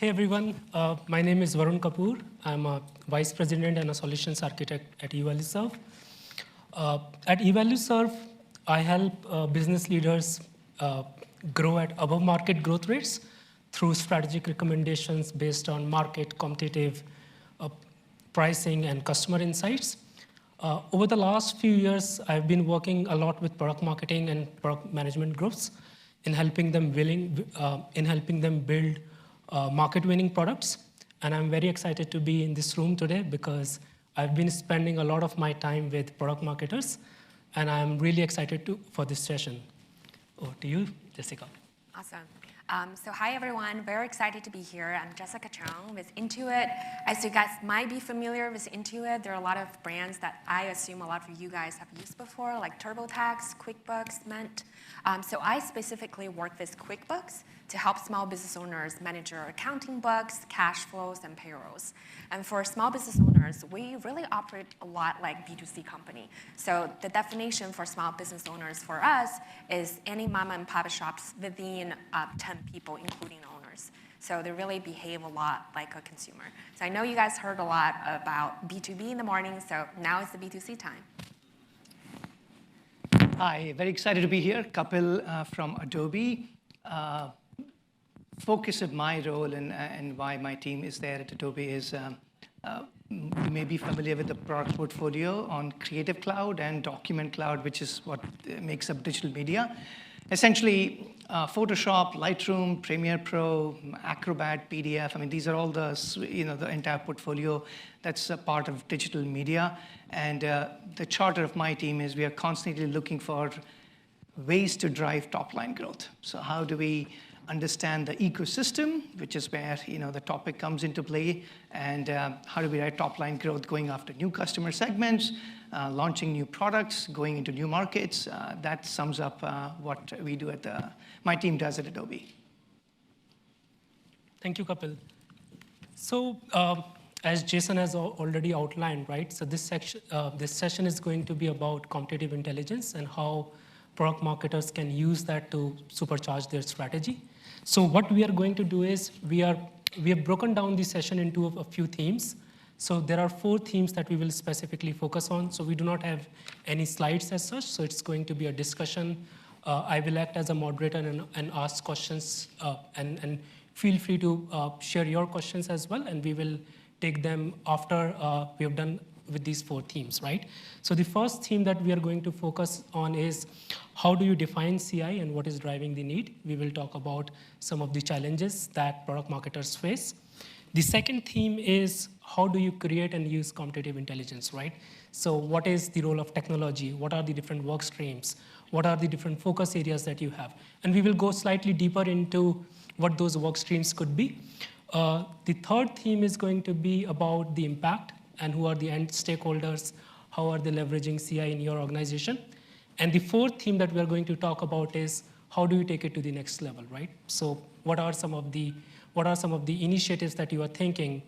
Hey everyone, my name is Varun Kapoor. I'm a Vice President and a Solutions Architect at Evalueserve. At Evalueserve, I help business leaders grow at above market growth rates through strategic recommendations based on market, competitive pricing, and customer insights. Over the last few years, I've been working a lot with product marketing and product management groups in helping them build market-winning products. And I'm very excited to be in this room today because I've been spending a lot of my time with product marketers, and I'm really excited for this session. Over to you, Jessica. Awesome. So hi, everyone. Very excited to be here. I'm Jessica Cheng with Intuit. As you guys might be familiar with Intuit, there are a lot of brands that I assume a lot of you guys have used before, like TurboTax, QuickBooks, Mint. So I specifically work with QuickBooks to help small business owners manage their accounting books, cash flows, and payrolls. And for small business owners, we really operate a lot like B2C company. So the definition for small business owners for us is any mom and pop shops within 10 people, including owners. So they really behave a lot like a consumer. So I know you guys heard a lot about B2B in the morning, so now is the B2C time. Hi, very excited to be here. Kapil from Adobe. Focus of my role and why my team is there at Adobe is you may be familiar with the product portfolio on Creative Cloud and Document Cloud, which is what makes up digital media. Essentially, Photoshop, Lightroom, Premiere Pro, Acrobat, PDF. I mean, these are all the entire portfolio that's a part of digital media. And the charter of my team is we are constantly looking for ways to drive top-line growth. So how do we understand the ecosystem, which is where the topic comes into play, and how do we drive top-line growth going after new customer segments, launching new products, going into new markets. That sums up what we do my team does at Adobe. Thank you, Kapil. So as Jason has already outlined, right? So this session is going to be about competitive intelligence and how product marketers can use that to supercharge their strategy. So what we are going to do is we have broken down the session into a few themes. So there are 4 themes that we will specifically focus on. So we do not have any slides as such. So it's going to be a discussion. I will act as a moderator and ask questions, and feel free to share your questions as well. And we will take them after we have done with these 4 themes, right? So the first theme that we are going to focus on is how do you define CI and what is driving the need? We will talk about some of the challenges that product marketers face. The second theme is how do you create and use competitive intelligence, right? So what is the role of technology? What are the different work streams? What are the different focus areas that you have? And we will go slightly deeper into what those work streams could be. The third theme is going to be about the impact and who are the end stakeholders, how are they leveraging CI in your organization. And the fourth theme that we're going to talk about is how do you take it to the next level, right? So what are some of the initiatives that you are thinking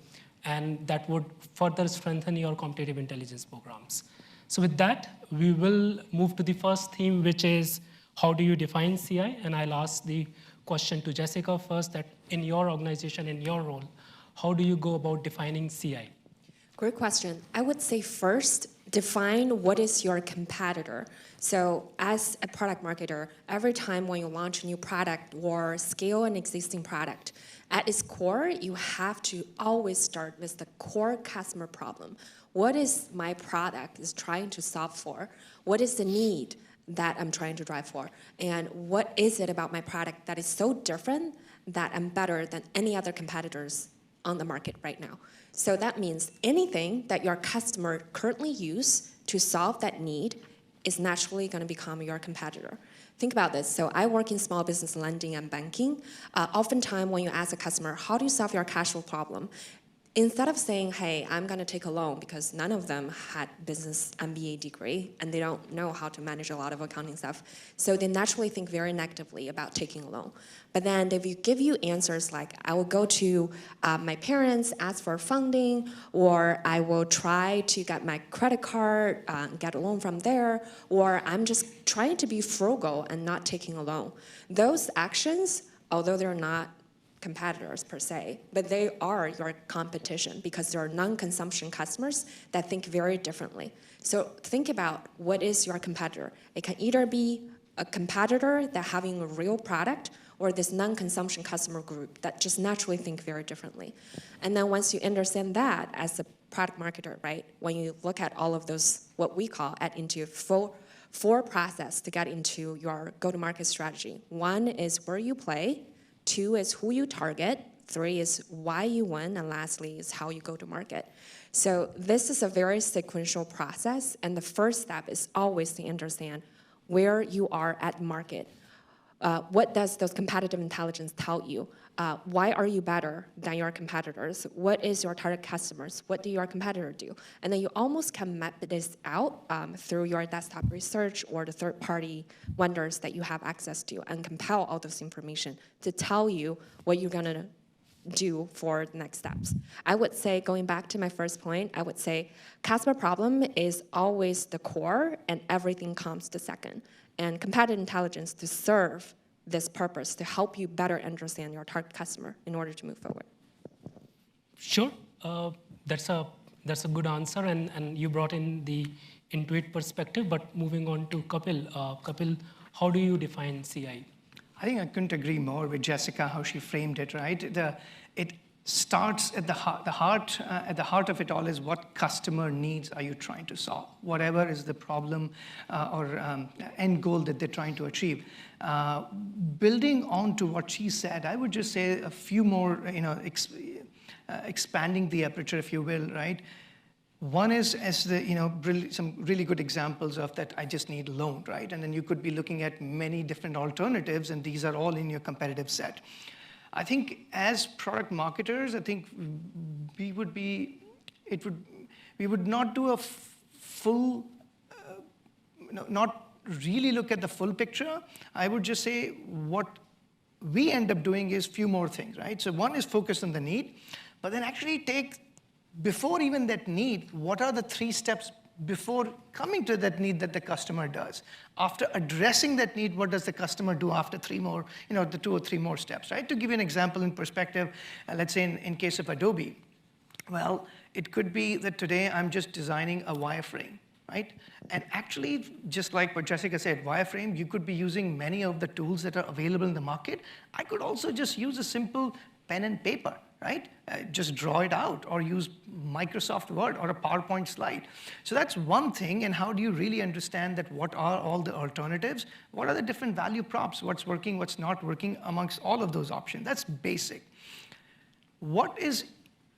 and that would further strengthen your competitive intelligence programs? So with that, we will move to the first theme, which is how do you define CI? And I'll ask the question to Jessica first, that in your organization, in your role, how do you go about defining CI? Great question. I would say first, define what is your competitor. So as a product marketer, every time when you launch a new product or scale an existing product, at its core, you have to always start with the core customer problem. What is my product is trying to solve for? What is the need that I'm trying to drive for? And what is it about my product that is so different that I'm better than any other competitors on the market right now? So that means anything that your customer currently use to solve that need is naturally going to become your competitor. Think about this. So I work in small business lending and banking. Oftentimes when you ask a customer, how do you solve your cash flow problem? Instead of saying, hey, I'm going to take a loan, because none of them had business MBA degree, and they don't know how to manage a lot of accounting stuff. So they naturally think very negatively about taking a loan. But then if you give you answers like, I will go to my parents, ask for funding, or I will try to get my credit card, get a loan from there, or I'm just trying to be frugal and not taking a loan. Those actions, although they're not competitors per se, but they are your competition because there are non-consumption customers that think very differently. So think about what is your competitor. It can either be a competitor that having a real product or this non-consumption customer group that just naturally think very differently. And then once you understand that as a product marketer, right, when you look at all of those, what we call at Intuit, four process to get into your go-to-market strategy. One is where you play, 2 is who you target, 3 is why you win, and lastly is how you go to market. So this is a very sequential process, and the first step is always to understand where you are at market. What does those competitive intelligence tell you? Why are you better than your competitors? What is your target customers? What do your competitor do? And then you almost can map this out through your desktop research or the third-party vendors that you have access to and compile all this information to tell you what you're gonna do for the next steps. I would say, going back to my first point, I would say customer problem is always the core and everything comes to second. And competitive intelligence to serve this purpose, to help you better understand your target customer in order to move forward. Sure, that's a good answer, and you brought in the Intuit perspective, but moving on to Kapil. Kapil, how do you define CI? I think I couldn't agree more with Jessica, how she framed it, right? It starts at the heart of it all is what customer needs are you trying to solve? Whatever is the problem or end goal that they're trying to achieve. Building on to what she said, I would just say a few more, expanding the aperture, if you will, right? One is as some really good examples of that. I just need a loan, right? And then you could be looking at many different alternatives, and these are all in your competitive set. I think as product marketers, I think we would not do a full, not really look at the full picture. I would just say what we end up doing is few more things, right? So one is focus on the need, but then actually take, before even that need, what are the 3 steps before coming to that need that the customer does? After addressing that need, what does the customer do after 3 more, the 2 or 3 more steps, right? To give you an example in perspective, let's say in case of Adobe, well, it could be that today I'm just designing a wireframe, right? And actually, just like what Jessica said, wireframe, you could be using many of the tools that are available in the market. I could also just use a simple pen and paper, right? Just draw it out or use Microsoft Word or a PowerPoint slide. So that's one thing. And how do you really understand that what are all the alternatives? What are the different value props? What's working, what's not working amongst all of those options? That's basic. What is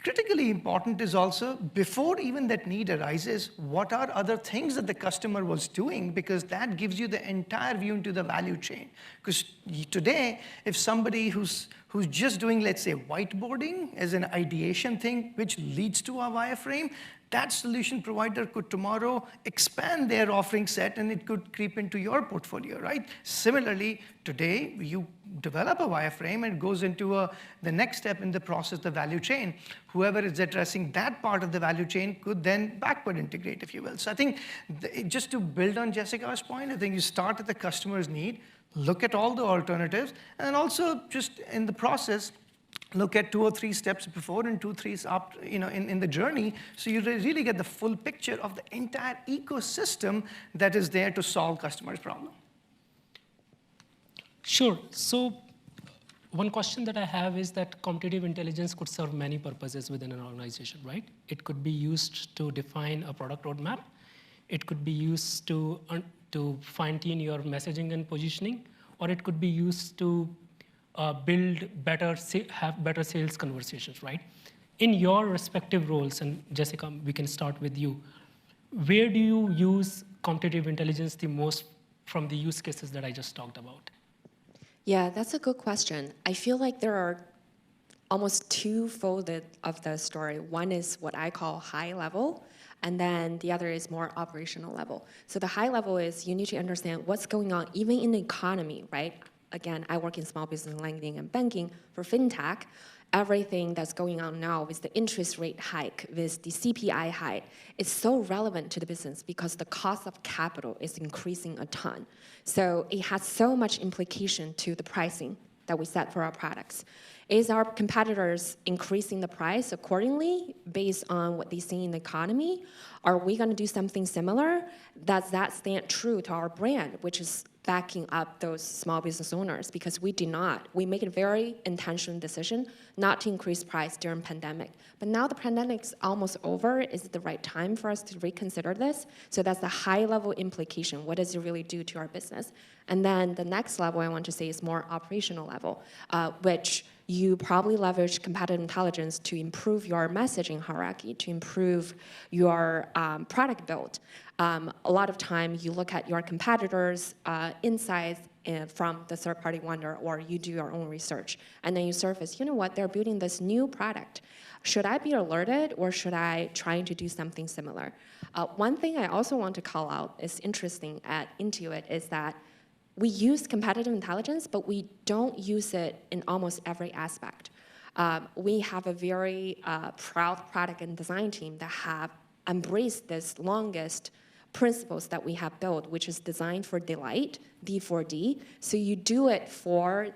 critically important is also, before even that need arises, what are other things that the customer was doing? Because that gives you the entire view into the value chain. Because today, if somebody who's just doing, let's say, whiteboarding as an ideation thing, which leads to a wireframe, that solution provider could tomorrow expand their offering set and it could creep into your portfolio, right? Similarly, today, you develop a wireframe and it goes into the next step in the process, the value chain. Whoever is addressing that part of the value chain could then backward integrate, if you will. So I think just to build on Jessica's point, I think you start at the customer's need, look at all the alternatives, and also just in the process, look at 2 or 3 steps before and 2, 3 up, in the journey, so you really get the full picture of the entire ecosystem that is there to solve customers' problem. Sure. So one question that I have is that competitive intelligence could serve many purposes within an organization, right? It could be used to define a product roadmap. It could be used to fine-tune your messaging and positioning, or it could be used to have better sales conversations, right? In your respective roles, and Jessica, we can start with you, where do you use competitive intelligence the most from the use cases that I just talked about? Yeah, that's a good question. I feel like there are almost 2-folded of the story. One is what I call high level, and then the other is more operational level. So the high level is you need to understand what's going on even in the economy, right? Again, I work in small business lending and banking for fintech. Everything that's going on now with the interest rate hike, with the CPI hike, it's so relevant to the business because the cost of capital is increasing a ton. So it has so much implication to the pricing that we set for our products. Is our competitors increasing the price accordingly based on what they see in the economy? Are we going to do something similar? Does that stand true to our brand, which is backing up those small business owners? Because we do not. We make a very intentional decision not to increase price during pandemic. But now the pandemic's almost over. Is it the right time for us to reconsider this? So that's the high-level implication. What does it really do to our business? And then the next level I want to say is more operational level, which you probably leverage competitive intelligence to improve your messaging hierarchy, to improve your product build. A lot of time you look at your competitors' insights from the third-party vendor, or you do your own research, and then you surface, you know what, they're building this new product. Should I be alerted, or should I try to do something similar? One thing I also want to call out is interesting at Intuit is that we use competitive intelligence, but we don't use it in almost every aspect. We have a very proud product and design team that have embraced this longest principles that we have built, which is designed for delight, D4D. So you do it for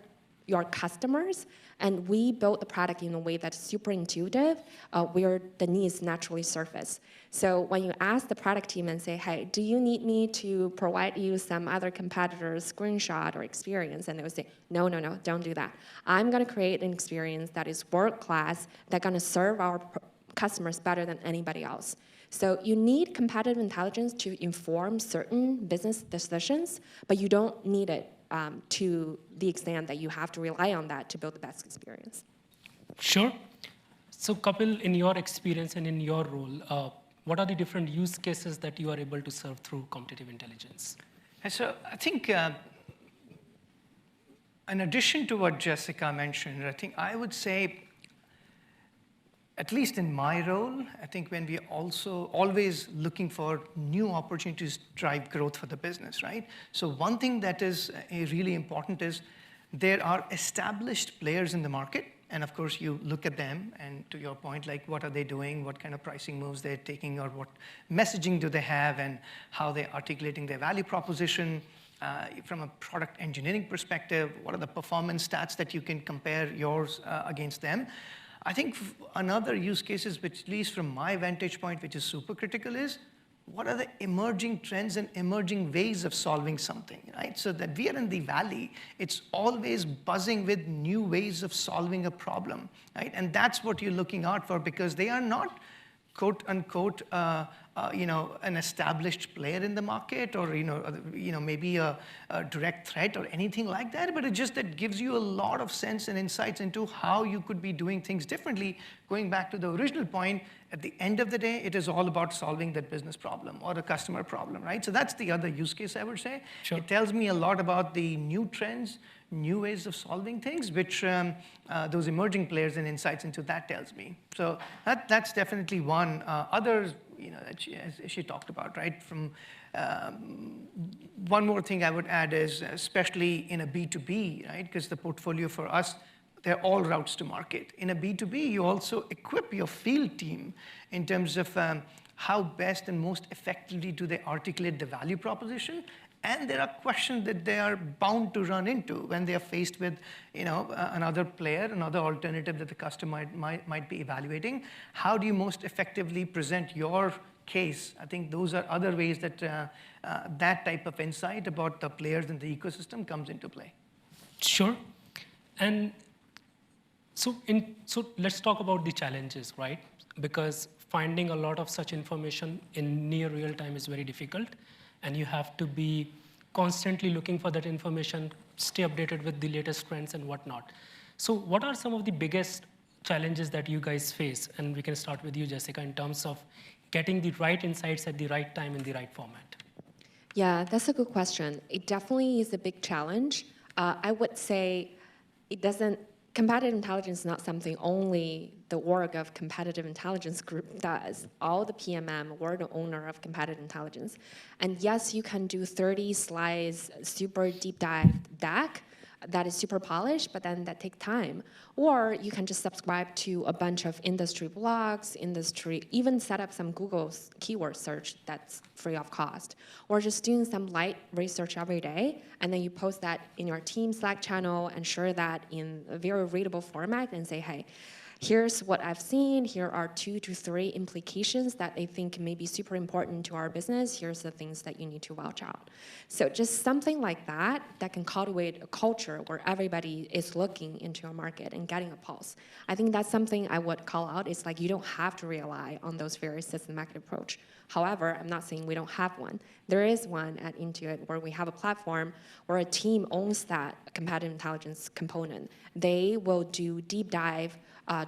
your customers, and we built the product in a way that's super intuitive, where the needs naturally surface. So when you ask the product team and say, hey, do you need me to provide you some other competitor's screenshot or experience? And they would say, no, no, no, don't do that. I'm gonna create an experience that is world-class, that's gonna serve our customers better than anybody else. So you need competitive intelligence to inform certain business decisions, but you don't need it to the extent that you have to rely on that to build the best experience. Sure. So Kapil, in your experience and in your role, what are the different use cases that you are able to serve through competitive intelligence? And so I think in addition to what Jessica mentioned, I think I would say, at least in my role, I think when we're also always looking for new opportunities to drive growth for the business, right? So one thing that is really important is there are established players in the market, and of course you look at them, and to your point, like what are they doing, what kind of pricing moves they're taking, or what messaging do they have, and how they're articulating their value proposition. From a product engineering perspective, what are the performance stats that you can compare yours against them? I think another use cases, which at least from my vantage point, which is super critical, is what are the emerging trends and emerging ways of solving something, right? So that we are in the valley, it's always buzzing with new ways of solving a problem, right? And that's what you're looking out for, because they are not quote unquote, an established player in the market, or maybe a direct threat or anything like that. But it just that gives you a lot of sense and insights into how you could be doing things differently. Going back to the original point, at the end of the day, it is all about solving that business problem or a customer problem, right? So that's the other use case, I would say. Sure. It tells me a lot about the new trends, new ways of solving things, which those emerging players and insights into that tells me. So that's definitely one. Others, that she talked about, right? From one more thing I would add is, especially in a B2B, right? Because the portfolio for us, they're all routes to market. In a B2B, you also equip your field team in terms of how best and most effectively do they articulate the value proposition. And there are questions that they are bound to run into when they are faced with, another player, another alternative that the customer might be evaluating. How do you most effectively present your case? I think those are other ways that that type of insight about the players in the ecosystem comes into play. Sure. And so let's talk about the challenges, right? Because finding a lot of such information in near real time is very difficult. And you have to be constantly looking for that information, stay updated with the latest trends and whatnot. So what are some of the biggest challenges that you guys face? And we can start with you, Jessica, in terms of getting the right insights at the right time in the right format. Yeah, that's a good question. It definitely is a big challenge. I would say competitive intelligence is not something only the org of competitive intelligence group does. All the PMM, we're the owner of competitive intelligence. And yes, you can do 30 slides, super deep dive deck, that is super polished, but then that take time. Or you can just subscribe to a bunch of industry blogs, even set up some Google's keyword search that's free of cost. Or just doing some light research every day, and then you post that in your team Slack channel and share that in a very readable format and say, hey, here's what I've seen. Here are 2 to 3 implications that I think may be super important to our business. Here's the things that you need to watch out. So just something like that can cultivate a culture where everybody is looking into your market and getting a pulse. I think that's something I would call out. It's like you don't have to rely on those very systematic approach. However, I'm not saying we don't have one. There is one at Intuit where we have a platform where a team owns that competitive intelligence component. They will do deep dive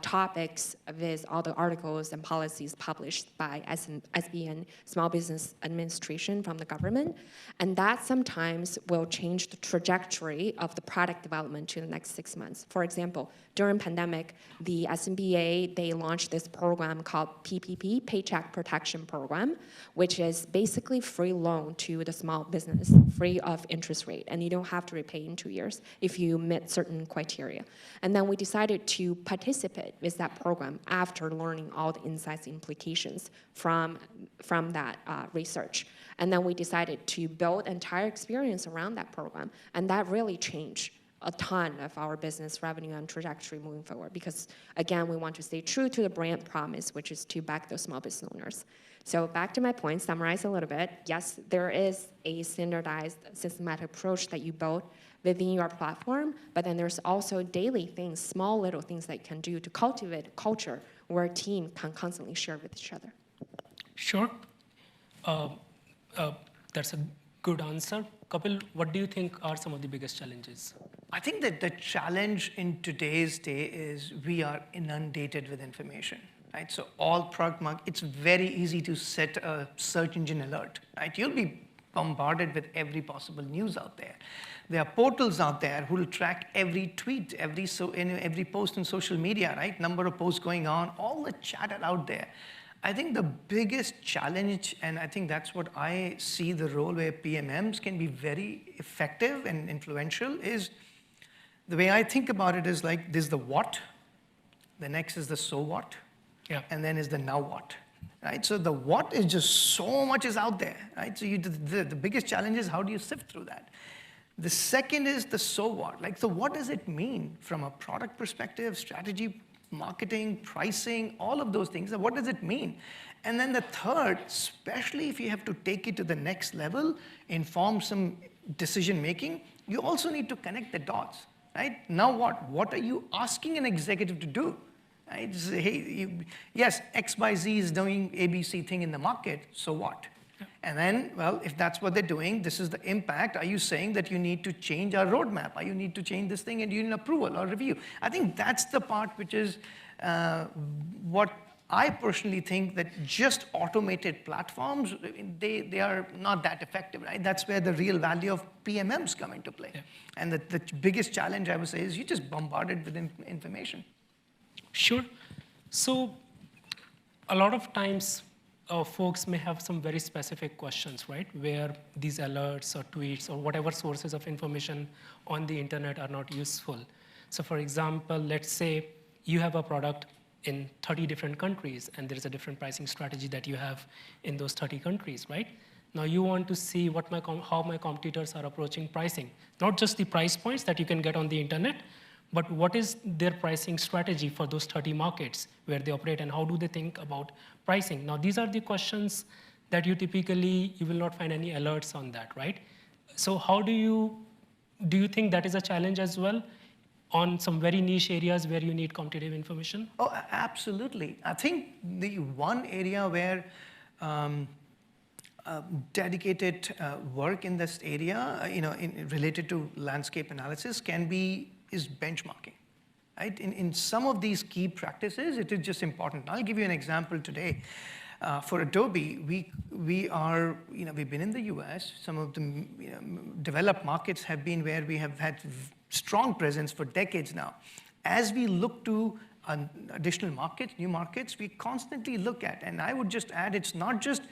topics with all the articles and policies published by SBN, Small Business Administration from the government. And that sometimes will change the trajectory of the product development to the next 6 months. For example, during pandemic, the SMBA, they launched this program called PPP, Paycheck Protection Program, which is basically free loan to the small business, free of interest rate, and you don't have to repay in 2 years if you meet certain criteria. And then we decided to participate with that program after learning all the insights implications from that research. And then we decided to build entire experience around that program, and that really changed a ton of our business revenue and trajectory moving forward because, again, we want to stay true to the brand promise, which is to back those small business owners. So back to my point, summarize a little bit. Yes, there is a standardized, systematic approach that you build within your platform, but then there's also daily things, small little things that you can do to cultivate a culture where a team can constantly share with each other. Sure. That's a good answer. Kapil, what do you think are some of the biggest challenges? I think that the challenge in today's day is we are inundated with information, right? So all product market, it's very easy to set a search engine alert, right? You'll be bombarded with every possible news out there. There are portals out there who will track every tweet, every post on social media, right? Number of posts going on, all the chatter out there. I think the biggest challenge, and I think that's what I see the role where PMMs can be very effective and influential, is the way I think about it is like there's the what, the next is the so what, and then is the now what, right? So the what is just so much is out there, right? So the biggest challenge is how do you sift through that? The second is the so what, like so what does it mean from a product perspective, strategy, marketing, pricing, all of those things. What does it mean? And then the third, especially if you have to take it to the next level, inform some decision making, you also need to connect the dots, right? Now what? What are you asking an executive to do? Right? Say, hey, yes, XYZ is doing ABC thing in the market, so what? And then, well, if that's what they're doing, this is the impact. Are you saying that you need to change our roadmap? Or you need to change this thing and you need approval or review? I think that's the part which is what I personally think that just automated platforms, they are not that effective, right? That's where the real value of PMMs come into play. Yeah. And the biggest challenge, I would say, is you're just bombarded with information. Sure. So a lot of times, folks may have some very specific questions, right? Where these alerts or tweets or whatever sources of information on the internet are not useful. So for example, let's say you have a product in 30 different countries and there's a different pricing strategy that you have in those 30 countries, right? Now you want to see how my competitors are approaching pricing. Not just the price points that you can get on the internet, but what is their pricing strategy for those 30 markets where they operate and how do they think about pricing? Now, these are the questions that you will not find any alerts on that, right? So how do you think that is a challenge as well on some very niche areas where you need competitive information? Oh, absolutely. I think the one area where dedicated work in this area, related to landscape analysis is benchmarking, right? In some of these key practices, it is just important. I'll give you an example today. For Adobe, we've been in the US. Some of the developed markets have been where we have had strong presence for decades now. As we look to additional markets, new markets, we constantly look at, and I would just add, it's not just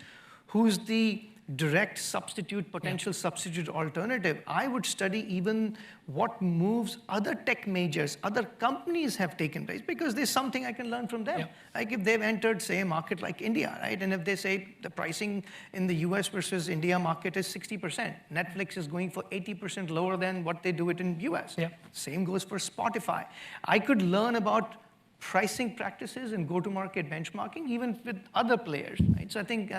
who's the direct substitute, potential substitute alternative, I would study even what moves other tech majors, other companies have taken place, because there's something I can learn from them. Yeah. Like if they've entered, say, a market like India, right? And if they say the pricing in the US versus India market is 60%, Netflix is going for 80% lower than what they do it in US. Yeah. Same goes for Spotify. I could learn about pricing practices and go-to-market benchmarking, even with other players, right? So I think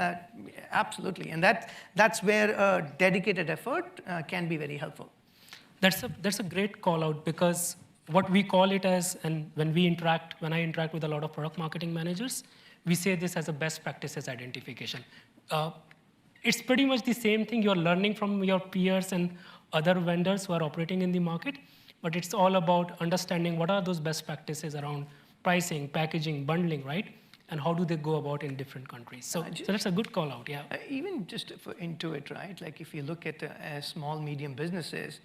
absolutely, and that's where a dedicated effort can be very helpful. That's a great call out, because what we call it as, and when I interact with a lot of product marketing managers, we say this as a best practices identification. It's pretty much the same thing you're learning from your peers and other vendors who are operating in the market, but it's all about understanding what are those best practices around pricing, packaging, bundling, right? And how do they go about in different countries? So that's a good call out, yeah. Even just for Intuit, right? Like if you look at small, medium businesses,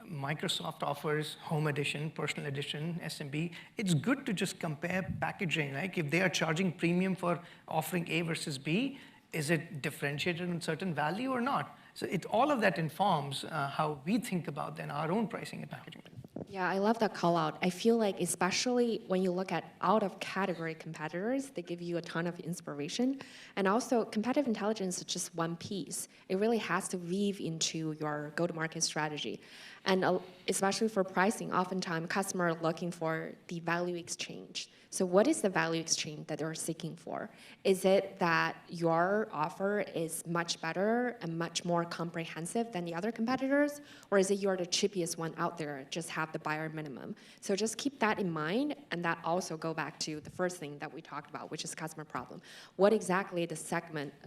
Microsoft offers Home Edition, Personal Edition, SMB. It's good to just compare packaging, like if they are charging premium for offering A versus B, is it differentiated in certain value or not? So all of that informs how we think about then our own pricing and packaging. Yeah, I love that call out. I feel like especially when you look at out of category competitors, they give you a ton of inspiration. And also competitive intelligence is just one piece. It really has to weave into your go-to-market strategy. And especially for pricing, oftentimes customers are looking for the value exchange. So what is the value exchange that they're seeking for? Is it that your offer is much better and much more comprehensive than the other competitors? Or is it you're the cheapest one out there, just have the buyer minimum? So just keep that in mind, and that also go back to the first thing that we talked about, which is customer problem. What exactly the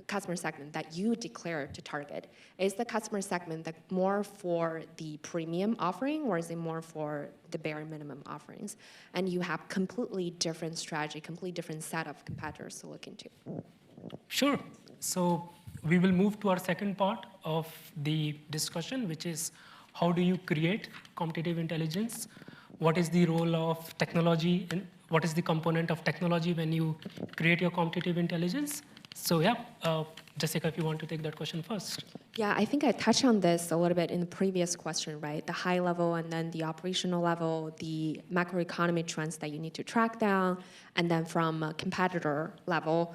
customer segment that you declare to target? Is the customer segment that more for the premium offering, or is it more for the bare minimum offerings? And you have completely different strategy, completely different set of competitors to look into. Sure. So we will move to our second part of the discussion, which is how do you create competitive intelligence? What is the role of technology, and what is the component of technology when you create your competitive intelligence? So yeah, Jessica, if you want to take that question first. Yeah, I think I touched on this a little bit in the previous question, right? The high level and then the operational level, the macroeconomic trends that you need to track down, and then from a competitor level,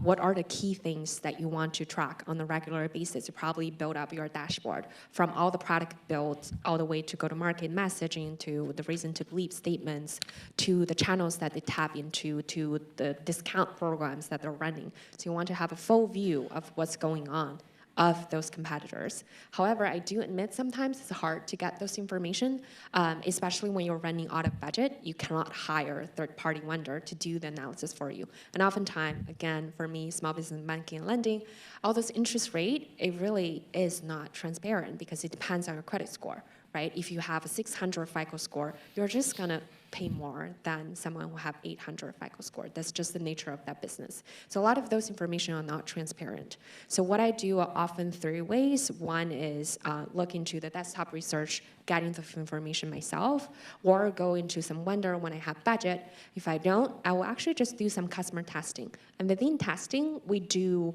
what are the key things that you want to track on a regular basis to probably build up your dashboard from all the product builds all the way to go-to-market messaging, to the reason to believe statements, to the channels that they tap into, to the discount programs that they're running. So you want to have a full view of what's going on of those competitors. However, I do admit sometimes it's hard to get those information, especially when you're running out of budget. You cannot hire a third-party vendor to do the analysis for you. And oftentimes, again, for me, small business banking and lending, all this interest rate, it really is not transparent because it depends on your credit score, right? If you have a 600 FICO score, you're just gonna pay more than someone who have 800 FICO score. That's just the nature of that business. So a lot of those information are not transparent. So what I do often 3 ways. One is look into the desktop research, getting the information myself, or go into some vendor when I have budget. If I don't, I will actually just do some customer testing. And within testing, we do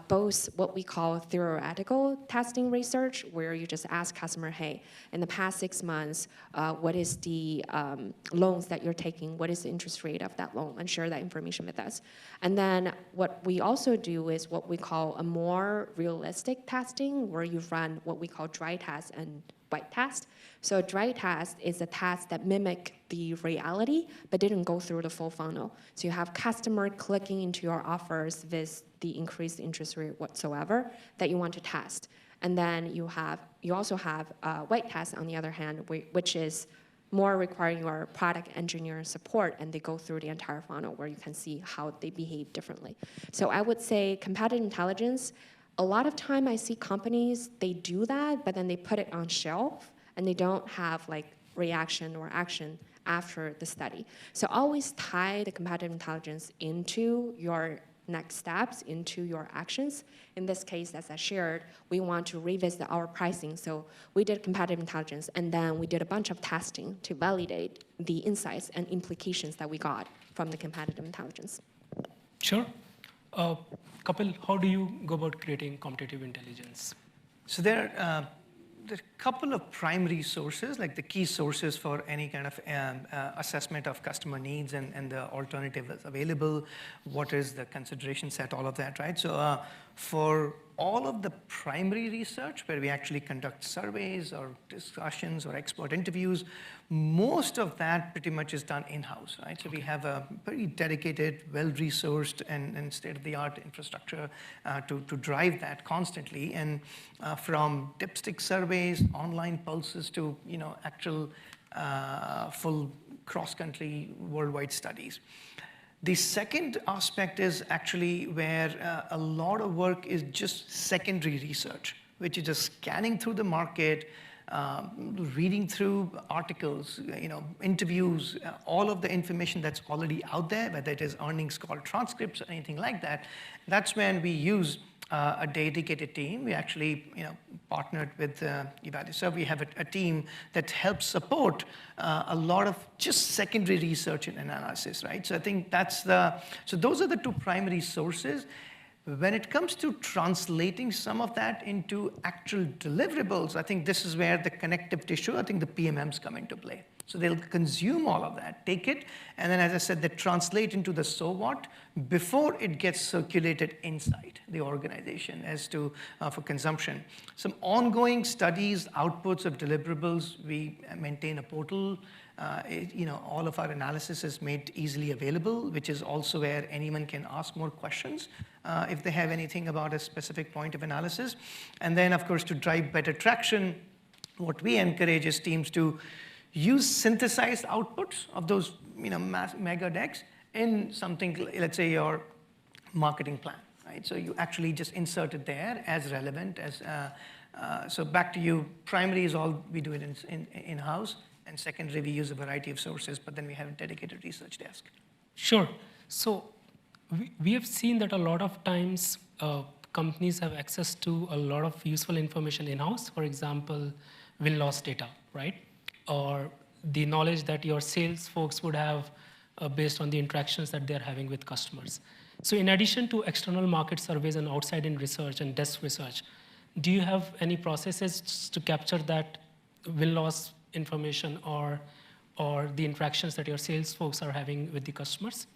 both what we call theoretical testing research, where you just ask customer, hey, in the past 6 months, what is the loans that you're taking? What is the interest rate of that loan? And share that information with us. And then what we also do is what we call a more realistic testing, where you run what we call dry test and wet test. So a dry test is a test that mimic the reality, but didn't go through the full funnel. So you have customer clicking into your offers with the increased interest rate whatsoever that you want to test. And then you also have a wet test on the other hand, which is more requiring your product engineer support, and they go through the entire funnel where you can see how they behave differently. So I would say competitive intelligence, a lot of time I see companies, they do that, but then they put it on shelf and they don't have like reaction or action after the study. So always tie the competitive intelligence into your next steps, into your actions. In this case, as I shared, we want to revisit our pricing. So we did competitive intelligence, and then we did a bunch of testing to validate the insights and implications that we got from the competitive intelligence. Sure. Kapil, how do you go about creating competitive intelligence? So there are a couple of primary sources, like the key sources for any kind of assessment of customer needs and the alternative that's available, what is the consideration set, all of that, right? So for all of the primary research where we actually conduct surveys or discussions or expert interviews, most of that pretty much is done in-house, right? So we have a very dedicated, well-resourced and state-of-the-art infrastructure to drive that constantly. And from dipstick surveys, online pulses to actual full cross-country worldwide studies. The second aspect is actually where a lot of work is just secondary research, which is just scanning through the market, reading through articles, interviews, all of the information that's already out there, whether it is earnings call transcripts or anything like that. That's when we use a dedicated team. We actually partnered with Evalueserve. We have a team that helps support a lot of just secondary research and analysis, right? So I think so those are the two primary sources. When it comes to translating some of that into actual deliverables, I think this is where the connective tissue, I think the PMMs come into play. So they'll consume all of that, take it, and then as I said, they translate into the so what before it gets circulated inside the organization as to for consumption. Some ongoing studies, outputs of deliverables, we maintain a portal. All of our analysis is made easily available, which is also where anyone can ask more questions if they have anything about a specific point of analysis. And then, of course, to drive better traction, what we encourage is teams to use synthesized outputs of those mega decks in something, let's say your marketing plan, right? So you actually just insert it there as relevant as, so back to you, primary is all we do it in-house, and secondary we use a variety of sources, but then we have a dedicated research desk. Sure. So we have seen that a lot of times companies have access to a lot of useful information in-house, for example, win-loss data, right? Or the knowledge that your sales folks would have based on the interactions that they're having with customers. So in addition to external market surveys and outside-in research and desk research, do you have any processes to capture that win-loss information or the interactions that your sales folks are having with the customers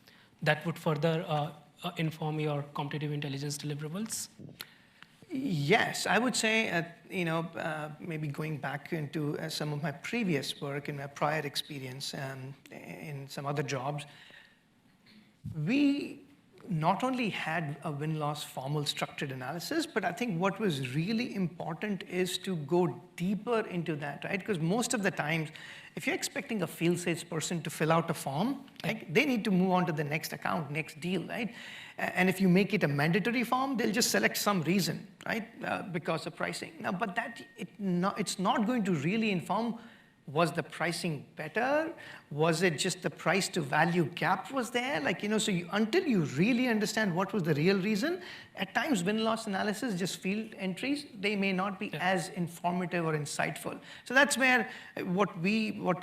that would further inform your competitive intelligence deliverables? Yes, I would say, maybe going back into some of my previous work and my prior experience in some other jobs, we not only had a win-loss formal structured analysis, but I think what was really important is to go deeper into that, right? Because most of the times, if you're expecting a field sales person to fill out a form, like, they need to move on to the next account, next deal, right? And if you make it a mandatory form, they'll just select some reason, right? Because of pricing. Now, but it's not going to really inform, was the pricing better? Was it just the price to value gap was there? So until you really understand what was the real reason, at times win-loss analysis, just field entries, they may not be as informative or insightful. So that's where what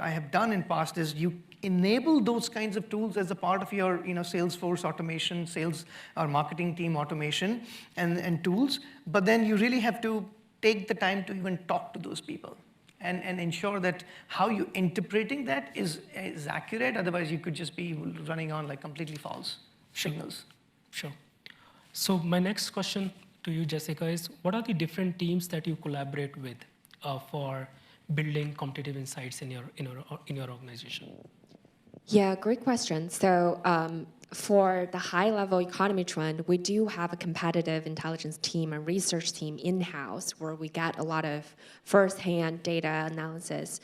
I have done in past is you enable those kinds of tools as a part of your Salesforce automation, sales or marketing team automation and tools, but then you really have to take the time to even talk to those people. And ensure that how you're interpreting that is accurate. Otherwise, you could just be running on like completely false signals. Sure. So my next question to you, Jessica, is what are the different teams that you collaborate with for building competitive insights in your organization? Yeah, great question. So for the high-level economy trend, we do have a competitive intelligence team and research team in-house where we get a lot of first-hand data analysis.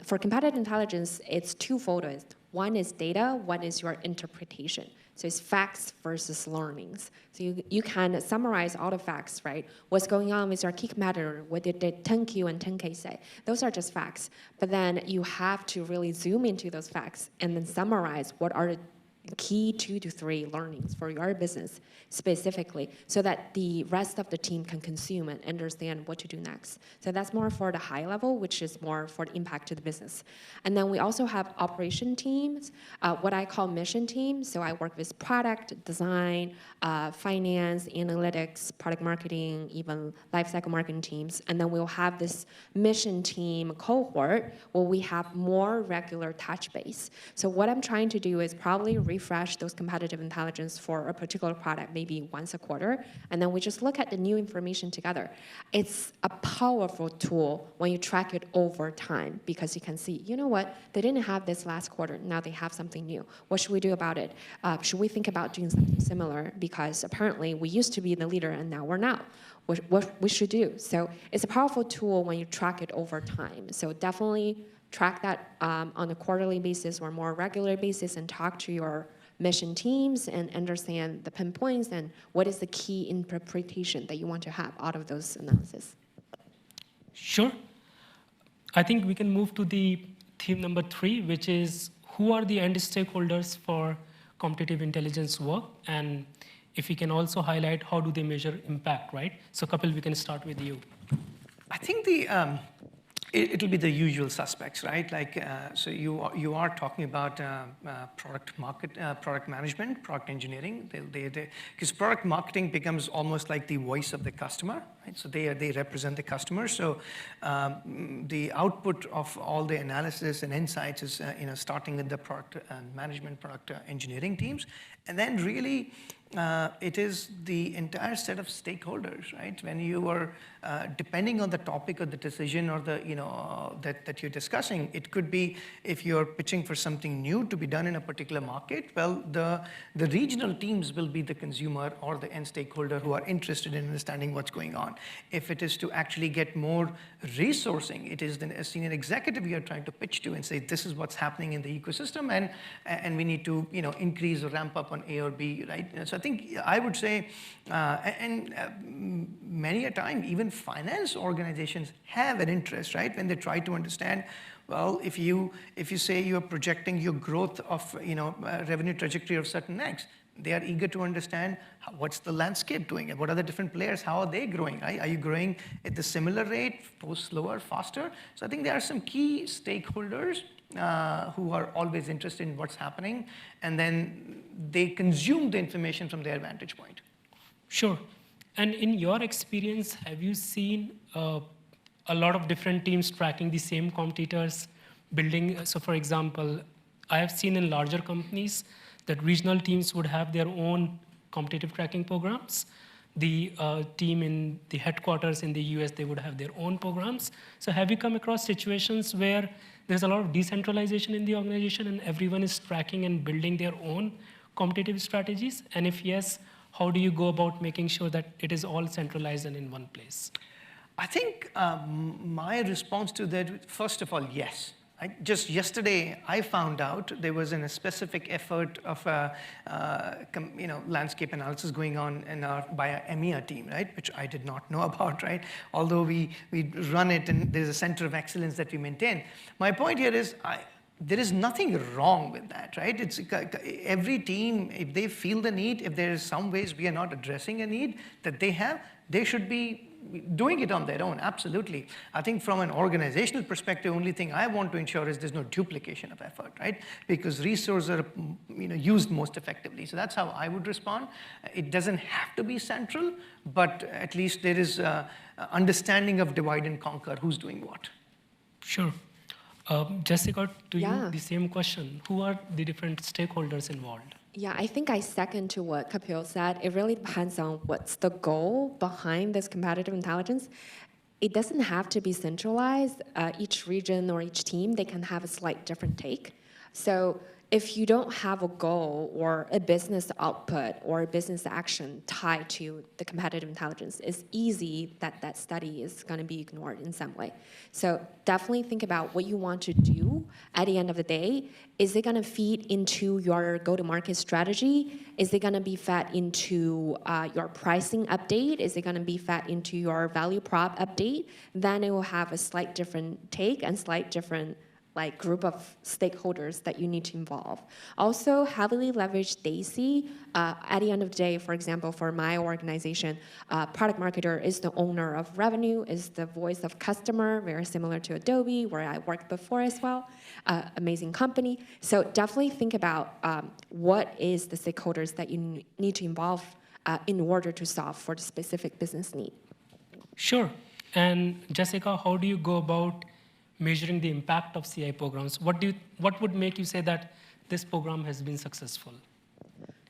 For competitive intelligence, it's twofold. One is data, one is your interpretation. So it's facts versus learnings. So you can summarize all the facts, right? What's going on with your key competitor? What did the 10Q and 10K say? Those are just facts. But then you have to really zoom into those facts and then summarize what are the key 2 to 3 learnings for your business specifically, so that the rest of the team can consume and understand what to do next. So that's more for the high level, which is more for the impact to the business. And then we also have operation teams, what I call mission teams. So I work with product, design, finance, analytics, product marketing, even lifecycle marketing teams. And then we'll have this mission team cohort where we have more regular touch base. So what I'm trying to do is probably refresh those competitive intelligence for a particular product maybe once a quarter, and then we just look at the new information together. It's a powerful tool when you track it over time, because you can see, you know what, they didn't have this last quarter, now they have something new. What should we do about it? Should we think about doing something similar? Because apparently we used to be the leader and now we're not. What we should do. So it's a powerful tool when you track it over time. So definitely track that on a quarterly basis or more regular basis, and talk to your mission teams and understand the pinpoints and what is the key interpretation that you want to have out of those analysis. Sure. I think we can move to the theme number 3, which is who are the end stakeholders for competitive intelligence work, and if we can also highlight how do they measure impact, right? So Kapil, we can start with you. I think it'll be the usual suspects, right? Like, so you are talking about product management, product engineering. Because product marketing becomes almost like the voice of the customer, right? So they represent the customer. So the output of all the analysis and insights is starting with the product management, product engineering teams, and then really. It is the entire set of stakeholders, right? When you are depending on the topic or the decision or the that you're discussing, it could be if you're pitching for something new to be done in a particular market. Well, the regional teams will be the consumer or the end stakeholder who are interested in understanding what's going on. If it is to actually get more resourcing, it is the senior executive you're trying to pitch to and say this is what's happening in the ecosystem, and we need to increase or ramp up on A or B, right? So I think I would say, many a time, even finance organizations have an interest, right? When they try to understand, well, if you say you're projecting your growth of, revenue trajectory of certain X, they are eager to understand what's the landscape doing and what are the different players, how are they growing, right? Are you growing at the similar rate, slower, faster? So I think there are some key stakeholders who are always interested in what's happening, and then they consume the information from their vantage point. Sure. And in your experience, have you seen a lot of different teams tracking the same competitors, building? So for example, I have seen in larger companies that regional teams would have their own competitive tracking programs. The team in the headquarters in the US, they would have their own programs. So have you come across situations where there's a lot of decentralization in the organization and everyone is tracking and building their own competitive strategies? And if yes, how do you go about making sure that it is all centralized and in one place? I think my response to that, first of all, yes. Just yesterday, I found out there was a specific effort of landscape analysis going on by our EMEA team, right? Which I did not know about, right? Although we run it and there's a center of excellence that we maintain. My point here is there is nothing wrong with that, right? It's every team, if they feel the need, if there is some ways we are not addressing a need that they have, they should be doing it on their own, absolutely. I think from an organizational perspective, only thing I want to ensure is there's no duplication of effort, right? Because resources are used most effectively. So that's how I would respond. It doesn't have to be central, but at least there is understanding of divide and conquer, who's doing what. Sure. Jessica, to you, the same question. Who are the different stakeholders involved? Yeah, I think I second to what Kapil said. It really depends on what's the goal behind this competitive intelligence. It doesn't have to be centralized. Each region or each team, they can have a slight different take. So if you don't have a goal or a business output or a business action tied to the competitive intelligence, it's easy that that study is going to be ignored in some way. So definitely think about what you want to do at the end of the day. Is it going to feed into your go-to-market strategy? Is it going to be fed into your pricing update? Is it going to be fed into your value prop update? Then it will have a slight different take and slight different like group of stakeholders that you need to involve. Also, heavily leverage Daisy. At the end of the day, for example, for my organization, product marketer is the owner of revenue, is the voice of customer, very similar to Adobe, where I worked before as well. Amazing company. So definitely think about what is the stakeholders that you need to involve in order to solve for the specific business need. Sure. And Jessica, how do you go about measuring the impact of CI programs? What would make you say that this program has been successful?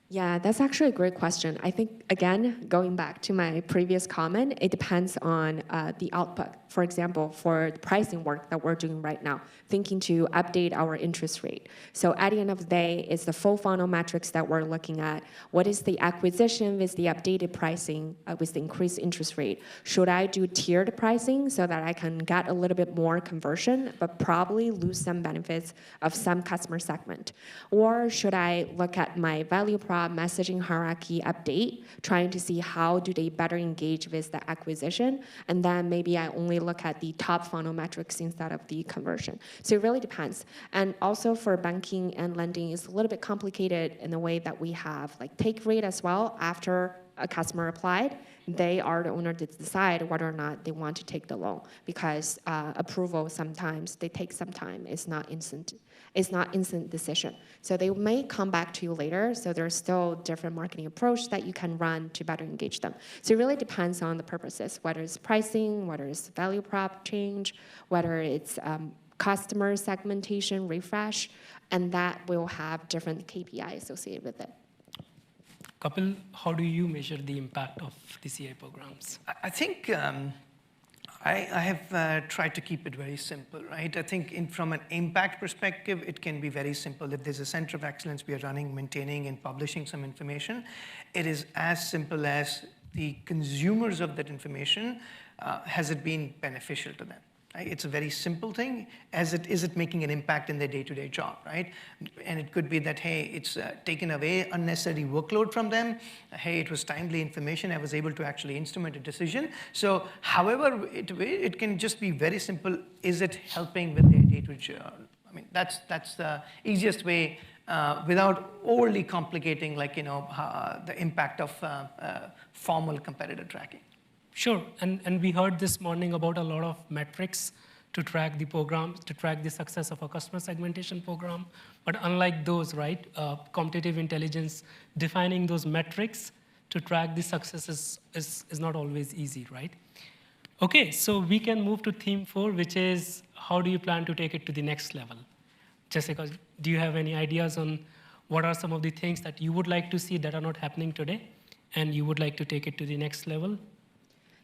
Yeah, that's actually a great question. I think, again, going back to my previous comment, it depends on the output. For example, for the pricing work that we're doing right now, thinking to update our interest rate. So at the end of the day, it's the full funnel metrics that we're looking at. What is the acquisition with the updated pricing with the increased interest rate? Should I do tiered pricing so that I can get a little bit more conversion, but probably lose some benefits of some customer segment? Or should I look at my value prop messaging hierarchy update, trying to see how do they better engage with the acquisition, and then maybe I only look at the top funnel metrics instead of the conversion. So it really depends. And also for banking and lending, it's a little bit complicated in the way that we have like take rate as well. After a customer applied, they are the owner to decide whether or not they want to take the loan, because approval sometimes they take some time. It's not instant. It's not instant decision. So they may come back to you later. So there's still different marketing approach that you can run to better engage them. So it really depends on the purposes, whether it's pricing, whether it's value prop change, whether it's customer segmentation refresh, and that will have different KPI associated with it. Kapil, how do you measure the impact of the CI programs? I think I have tried to keep it very simple, right? I think from an impact perspective, it can be very simple. If there's a center of excellence we are running, maintaining, and publishing some information, it is as simple as the consumers of that information, has it been beneficial to them? Right? It's a very simple thing. Is it making an impact in their day-to-day job, right? And it could be that, hey, it's taken away unnecessary workload from them. Hey, it was timely information. I was able to actually instrument a decision. So however, it can just be very simple. Is it helping with their day-to-day job? I mean, that's the easiest way without overly complicating, like, the impact of formal competitor tracking. Sure, and we heard this morning about a lot of metrics to track the programs, to track the success of a customer segmentation program. But unlike those, right, competitive intelligence, defining those metrics to track the success is not always easy, right? Okay, so we can move to theme 4, which is how do you plan to take it to the next level? Jessica, do you have any ideas on what are some of the things that you would like to see that are not happening today and you would like to take it to the next level?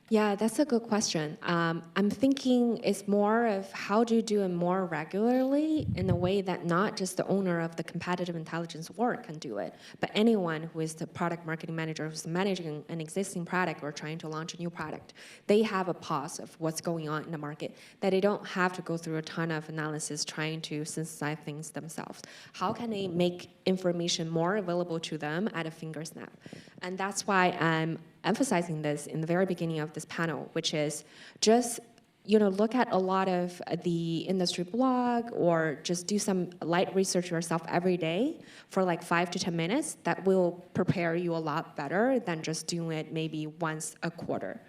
Yeah, that's a good question. I'm thinking it's more of how do you do it more regularly in a way that not just the owner of the competitive intelligence work can do it, but anyone who is the product marketing manager who's managing an existing product or trying to launch a new product, they have a pulse of what's going on in the market, that they don't have to go through a ton of analysis trying to synthesize things themselves. How can they make information more available to them at a finger snap? And that's why I'm emphasizing this in the very beginning of this panel, which is just look at a lot of the industry blog or just do some light research yourself every day for like 5 to 10 minutes. That will prepare you a lot better than just doing it maybe once a quarter.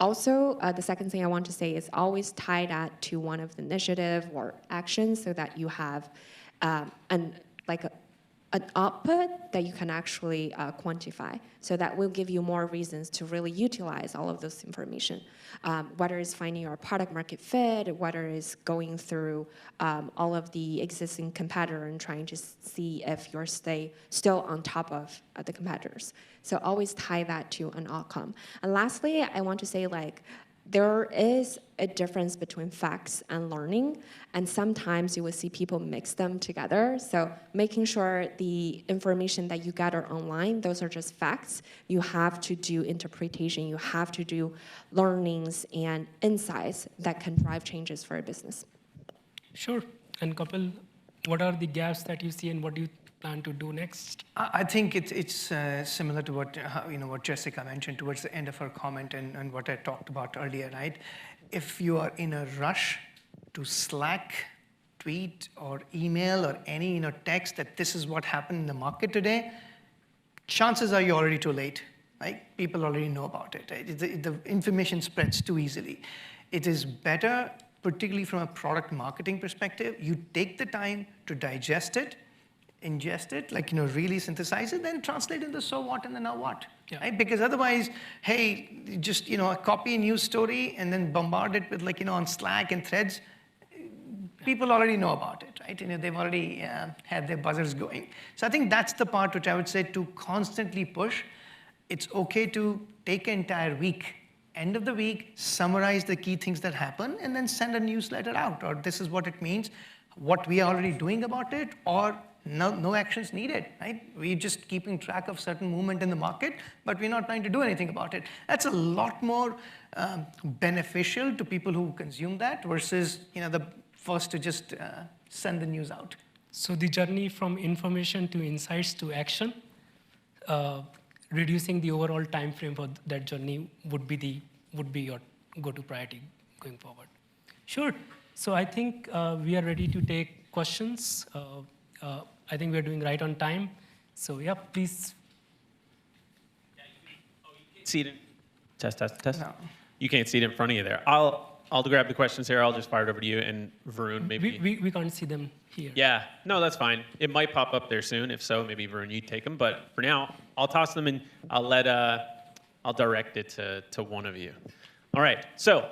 Also, the second thing I want to say is always tie that to one of the initiative or actions so that you have an output that you can actually quantify. So that will give you more reasons to really utilize all of this information. Whether it's finding your product market fit, whether it's going through all of the existing competitor and trying to see if you're still on top of the competitors. So always tie that to an outcome. And lastly, I want to say there is a difference between facts and learning, and sometimes you will see people mix them together. So making sure the information that you gather online, those are just facts. You have to do interpretation. You have to do learnings and insights that can drive changes for a business. Sure. And Kapil, what are the gaps that you see and what do you plan to do next? I think it's similar to what Jessica mentioned towards the end of her comment and what I talked about earlier, right? If you are in a rush to slack tweet or email or any text that this is what happened in the market today, chances are you're already too late. Right? People already know about it. Right? The information spreads too easily. It is better, particularly from a product marketing perspective, you take the time to digest it, ingest it, really synthesize it, then translate into so what and then now what. Yeah. Right? Because otherwise, hey, just copy a news story and then bombard it with on Slack and threads. People already know about it, right? They've already had their buzzers going. So I think that's the part which I would say to constantly push. It's okay to take an entire week, end of the week, summarize the key things that happen, and then send a newsletter out, or this is what it means, what we are already doing about it, or no actions needed, right? We're just keeping track of certain movement in the market, but we're not trying to do anything about it. That's a lot more beneficial to people who consume that versus the first to just send the news out. So the journey from information to insights to action, reducing the overall time frame for that journey would be your go-to priority going forward. Sure. So I think we are ready to take questions. I think we're doing right on time. So yeah, please. Yeah, you can't see it. Test. No. You can't see it in front of you there. I'll grab the questions here. I'll just fire it over to you and Varun. Maybe We can't see them here. Yeah, no, that's fine. It might pop up there soon. If so, maybe Varun, you take them. But for now, I'll toss them and I'll direct it to one of you. All right. So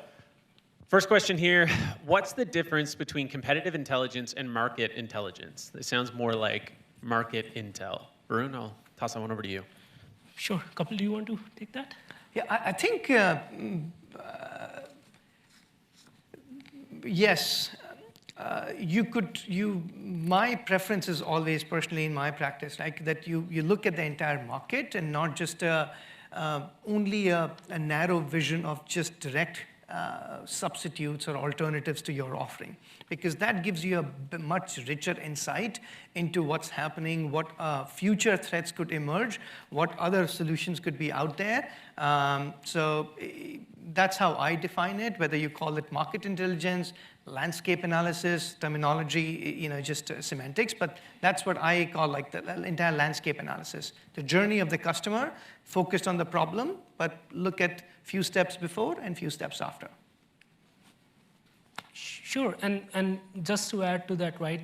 first question here: what's the difference between competitive intelligence and market intelligence? It sounds more like market intel. Varun, I'll toss that one over to you. Sure. Kapil, do you want to take that? Yeah, I think yes. My preference is always personally in my practice, like that you look at the entire market and not just only a narrow vision of just direct substitutes or alternatives to your offering, because that gives you a much richer insight into what's happening, what future threats could emerge, what other solutions could be out there. So that's how I define it, whether you call it market intelligence, landscape analysis, terminology, just semantics, but that's what I call like the entire landscape analysis. The journey of the customer focused on the problem, but look at few steps before and few steps after. Sure, and just to add to that, right?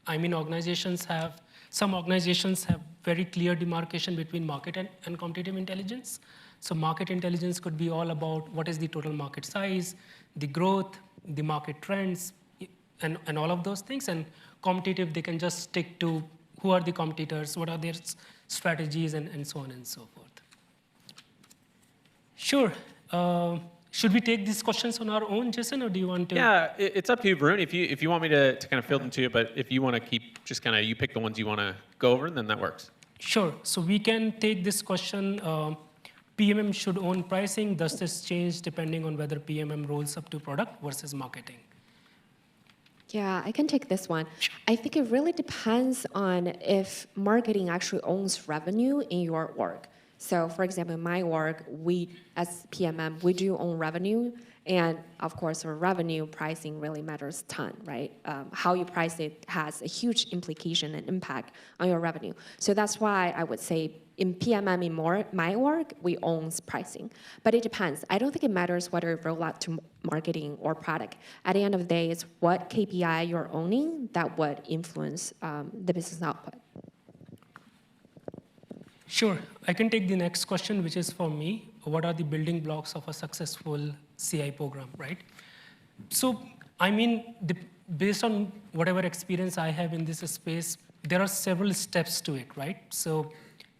Some organizations have very clear demarcation between market and competitive intelligence. So market intelligence could be all about what is the total market size, the growth, the market trends, and all of those things. And competitive, they can just stick to who are the competitors, what are their strategies, and so on and so forth. Sure. Should we take these questions on our own, Jason, or do you want to? Yeah, it's up to you, Varun. If you want me to kind of field them to you, but if you want to keep just kind of, you pick the ones you want to go over, then that works. Sure. So we can take this question. PMM should own pricing. Does this change depending on whether PMM rolls up to product versus marketing? Yeah, I can take this one. I think it really depends on if marketing actually owns revenue in your org. So for example, in my org, we, as PMM, we do own revenue. And of course, our revenue pricing really matters a ton, right? How you price it has a huge implication and impact on your revenue. So that's why I would say in PMM, in my org, we own pricing. But it depends. I don't think it matters whether it roll out to marketing or product. At the end of the day, it's what KPI you're owning that would influence the business output. Sure. I can take the next question, which is for me. What are the building blocks of a successful CI program, right? So, I mean, based on whatever experience I have in this space, there are several steps to it, right? So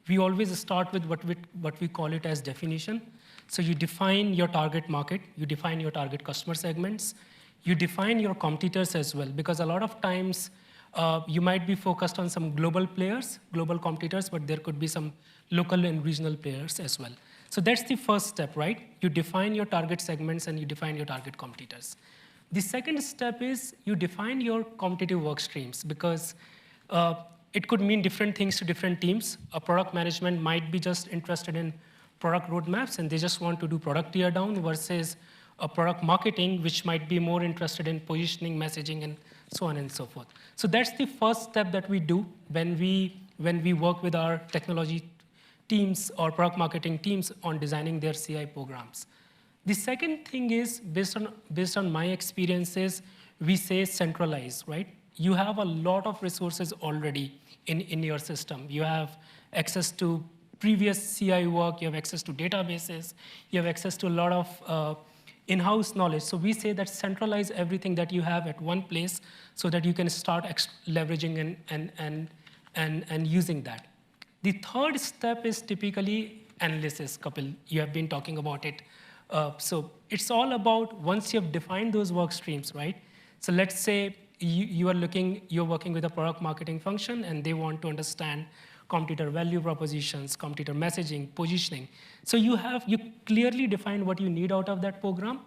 we always start with what we call it as definition. So you define your target market, you define your target customer segments, you define your competitors as well, because a lot of times you might be focused on some global players, global competitors, but there could be some local and regional players as well. So that's the first step, right? You define your target segments and you define your target competitors. The second step is you define your competitive work streams, because it could mean different things to different teams. A product management might be just interested in product roadmaps and they just want to do product tear down, versus a product marketing, which might be more interested in positioning, messaging, and so on and so forth. So that's the first step that we do when we work with our technology teams or product marketing teams on designing their CI programs. The second thing is, based on my experiences, we say centralize, right? You have a lot of resources already in your system. You have access to previous CI work, you have access to databases, you have access to a lot of in-house knowledge. So we say that centralize everything that you have at one place so that you can start leveraging and using that. The third step is typically analysis. Kapil, you have been talking about it. So it's all about once you've defined those work streams, right? So let's say you're working with a product marketing function and they want to understand competitor value propositions, competitor messaging, positioning. So you clearly define what you need out of that program,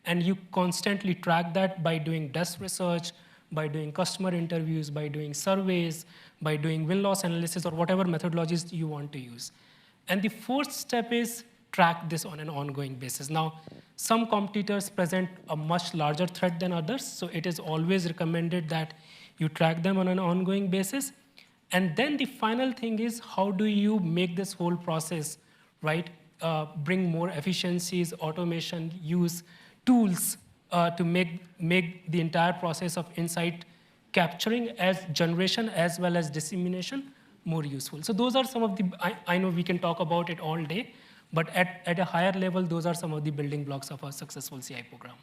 and you constantly track that by doing desk research, by doing customer interviews, by doing surveys, by doing win-loss analysis, or whatever methodologies you want to use. And the fourth step is track this on an ongoing basis. Now, some competitors present a much larger threat than others, so it is always recommended that you track them on an ongoing basis. And then the final thing is, how do you make this whole process, right, bring more efficiencies, automation, use tools to make the entire process of insight capturing as generation as well as dissemination more useful. So those are some of the, I know we can talk about it all day, but at a higher level, those are some of the building blocks of a successful CI program.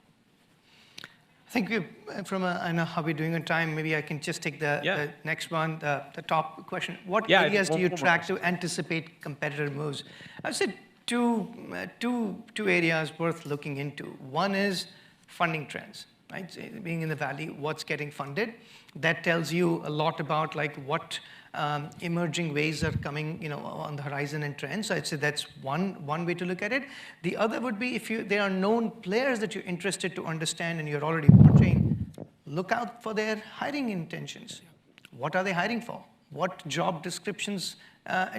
I think I know how we're doing on time. Maybe I can just take the next one, the top question. What areas do you track to anticipate competitor moves? I would say two areas worth looking into. One is funding trends, right? So being in the valley, what's getting funded. That tells you a lot about like what emerging ways are coming, on the horizon and trends. So I'd say that's one way to look at it. The other would be if there are known players that you're interested to understand and you're already watching, look out for their hiring intentions. What are they hiring for? What job descriptions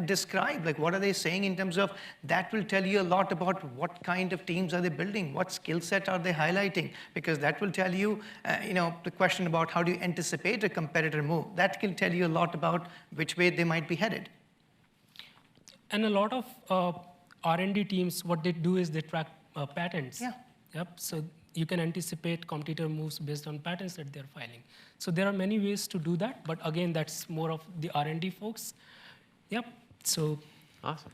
describe? Like, what are they saying in terms of that will tell you a lot about what kind of teams are they building? What skill set are they highlighting? Because that will tell you, the question about how do you anticipate a competitor move. That can tell you a lot about which way they might be headed. And a lot of R&D teams, what they do is they track patents. Yeah. Yep. So you can anticipate competitor moves based on patents that they're filing. So there are many ways to do that, but again, that's more of the R&D folks. Yep. So. Awesome.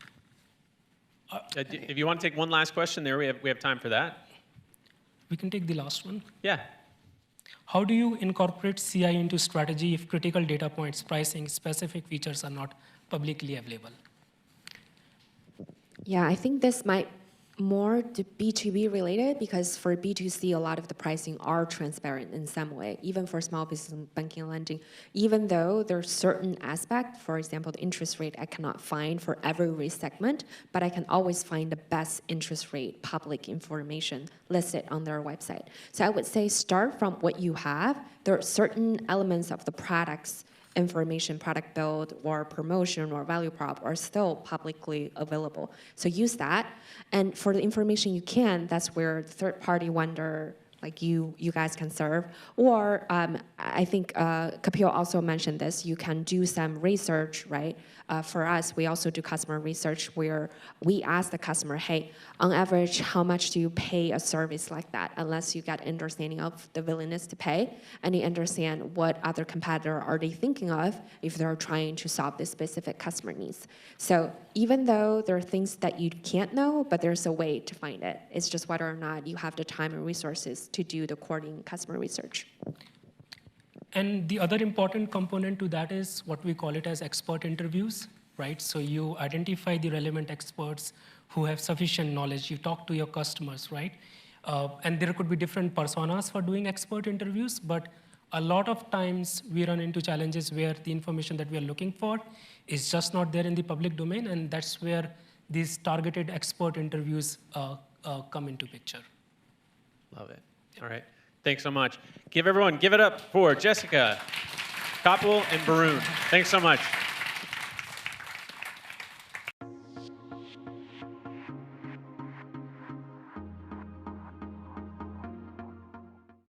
If you want to take one last question, we have time for that. We can take the last one. Yeah. How do you incorporate CI into strategy if critical data points, pricing, specific features are not publicly available? Yeah, I think this might more to B2B related, because for B2C, a lot of the pricing are transparent in some way, even for small business and banking and lending. Even though there's certain aspect, for example, the interest rate I cannot find for every risk segment, but I can always find the best interest rate public information listed on their website. So I would say start from what you have. There are certain elements of the products information, product build, or promotion, or value prop are still publicly available. So use that. And for the information you can, that's where the third-party vendor, like you guys can serve. Or I think Kapil also mentioned this, you can do some research, right? For us, we also do customer research where we ask the customer, hey, on average, how much do you pay a service like that? Unless you get understanding of the willingness to pay, and you understand what other competitor are they thinking of if they're trying to solve this specific customer needs. So even though there are things that you can't know, but there's a way to find it. It's just whether or not you have the time and resources to do the coordinating customer research. And the other important component to that is what we call it as expert interviews, right? So you identify the relevant experts who have sufficient knowledge. You talk to your customers, right? And there could be different personas for doing expert interviews, but a lot of times we run into challenges where the information that we are looking for is just not there in the public domain, and that's where these targeted expert interviews come into picture. Love it. All right. Thanks so much. Give it up for Jessica, Kapil, and Varun. Thanks so much.